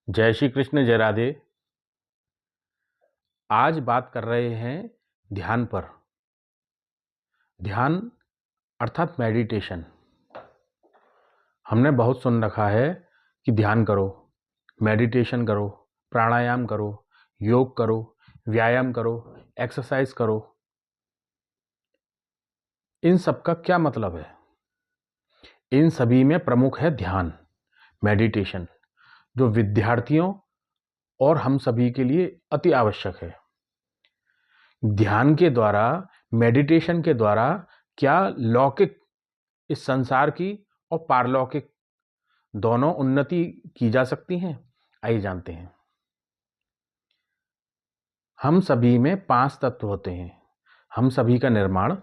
जय श्री कृष्ण, जय राधे। आज बात कर रहे हैं ध्यान पर। ध्यान अर्थात मेडिटेशन। हमने बहुत सुन रखा है कि ध्यान करो, मेडिटेशन करो, प्राणायाम करो, योग करो, व्यायाम करो, एक्सरसाइज करो। इन सब का क्या मतलब है? इन सभी में प्रमुख है ध्यान, मेडिटेशन, जो विद्यार्थियों और हम सभी के लिए अति आवश्यक है। ध्यान के द्वारा, मेडिटेशन के द्वारा क्या लौकिक इस संसार की और पारलौकिक दोनों उन्नति की जा सकती हैं? आइए जानते हैं। हम सभी में 5 तत्व होते हैं। हम सभी का निर्माण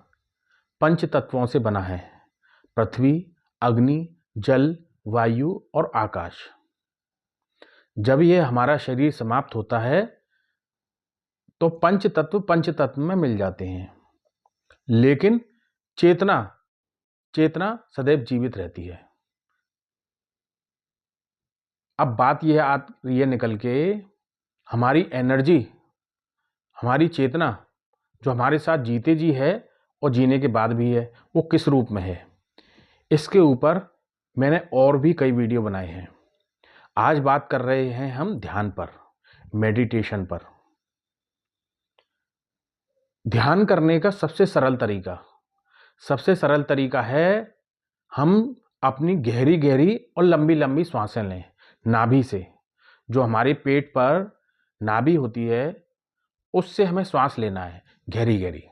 5 तत्वों से बना है: पृथ्वी, अग्नि, जल, वायु और आकाश। जब यह हमारा शरीर समाप्त होता है तो पंच तत्व में मिल जाते हैं, लेकिन चेतना सदैव जीवित रहती है। अब बात यह निकल के हमारी एनर्जी, हमारी चेतना जो हमारे साथ जीते जी है और जीने के बाद भी है, वो किस रूप में है, इसके ऊपर मैंने और भी कई वीडियो बनाए हैं। आज बात कर रहे हैं हम ध्यान पर, मेडिटेशन पर। ध्यान करने का सबसे सरल तरीका है हम अपनी गहरी गहरी और लंबी लंबी सांसें लें नाभि से। जो हमारे पेट पर नाभि होती है, उससे हमें श्वास लेना है गहरी गहरी।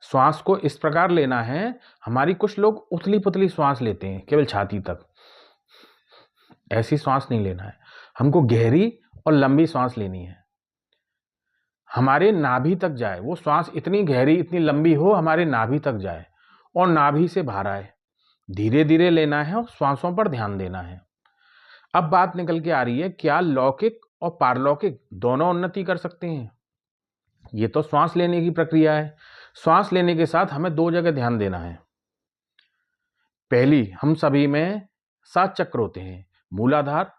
श्वास को इस प्रकार लेना है, हमारी कुछ लोग उथली पुथली श्वास लेते हैं केवल छाती तक। ऐसी श्वास नहीं लेना है, हमको गहरी और लंबी श्वास लेनी है, हमारे नाभि तक जाए वो श्वास। इतनी गहरी, इतनी लंबी हो, हमारे नाभि तक जाए और नाभि से बाहर आए। धीरे धीरे लेना है और श्वासों पर ध्यान देना है। अब बात निकल के आ रही है, क्या लौकिक और पारलौकिक दोनों उन्नति कर सकते हैं? ये तो श्वास लेने की प्रक्रिया है। श्वास लेने के साथ हमें 2 जगह ध्यान देना है। पहली, हम सभी में 7 चक्र होते हैं। मूलाधार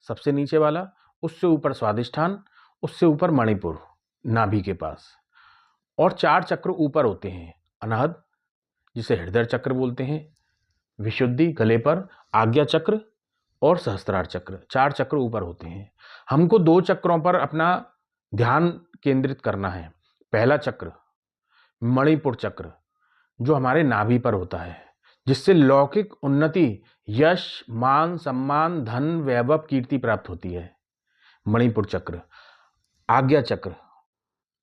सबसे नीचे वाला, उससे ऊपर स्वादिष्ठान, उससे ऊपर मणिपुर नाभि के पास, और 4 चक्र ऊपर होते हैं। अनाहत, जिसे हृदय चक्र बोलते हैं, विशुद्धि गले पर, आज्ञा चक्र और सहस्त्रार चक्र। 4 चक्र ऊपर होते हैं। हमको 2 चक्रों पर अपना ध्यान केंद्रित करना है। पहला चक्र मणिपुर चक्र, जो हमारे नाभि पर होता है, जिससे लौकिक उन्नति, यश, मान, सम्मान, धन, वैभव, कीर्ति प्राप्त होती है। मणिपुर चक्र, आज्ञा चक्र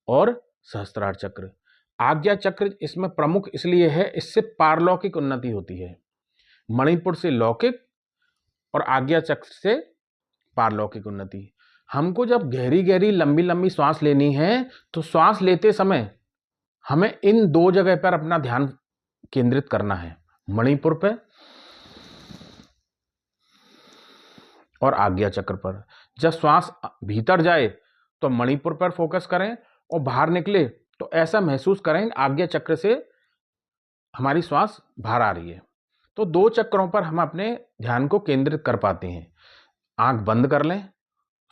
और सहस्त्रार चक्र। आज्ञा चक्र इसमें प्रमुख इसलिए है, इससे पारलौकिक उन्नति होती है। मणिपुर से लौकिक और आज्ञा चक्र से पारलौकिक उन्नति। हमको जब गहरी गहरी लंबी लंबी श्वास लेनी है तो श्वास लेते समय हमें इन 2 जगह पर अपना ध्यान केंद्रित करना है, मणिपुर पे और आज्ञा चक्र पर। जब श्वास भीतर जाए तो मणिपुर पर फोकस करें और बाहर निकले तो ऐसा महसूस करें आज्ञा चक्र से हमारी श्वास बाहर आ रही है। तो 2 चक्रों पर हम अपने ध्यान को केंद्रित कर पाते हैं। आंख बंद कर लें,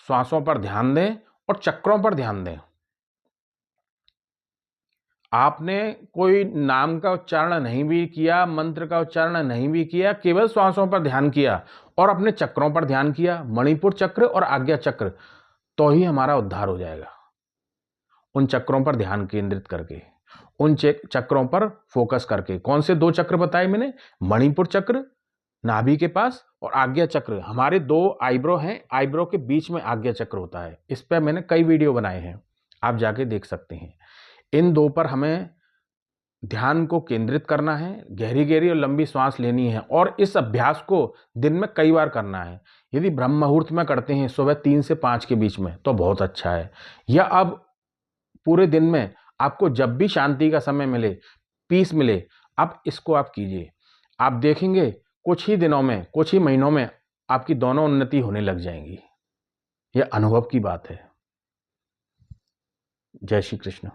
श्वासों पर ध्यान दें और चक्रों पर ध्यान दें। आपने कोई नाम का उच्चारण नहीं भी किया, मंत्र का उच्चारण नहीं भी किया, केवल श्वासों पर ध्यान किया और अपने चक्रों पर ध्यान किया, मणिपुर चक्र और आज्ञा चक्र, तो ही हमारा उद्धार हो जाएगा। उन चक्रों पर ध्यान केंद्रित करके, उन चक्रों पर फोकस करके। कौन से 2 चक्र बताए मैंने? मणिपुर चक्र नाभि के पास और आज्ञा चक्र। हमारे 2 आईब्रो हैं, आईब्रो के बीच में आज्ञा चक्र होता है। इस पर मैंने कई वीडियो बनाए हैं, आप जाके देख सकते हैं। इन 2 पर हमें ध्यान को केंद्रित करना है, गहरी गहरी और लंबी सांस लेनी है और इस अभ्यास को दिन में कई बार करना है। यदि ब्रह्म मुहूर्त में करते हैं सुबह 3 से 5 के बीच में तो बहुत अच्छा है, या अब पूरे दिन में आपको जब भी शांति का समय मिले, पीस मिले, अब इसको आप कीजिए। आप देखेंगे कुछ ही दिनों में, कुछ ही महीनों में आपकी दोनों उन्नति होने लग जाएंगी। यह अनुभव की बात है। जय श्री कृष्ण।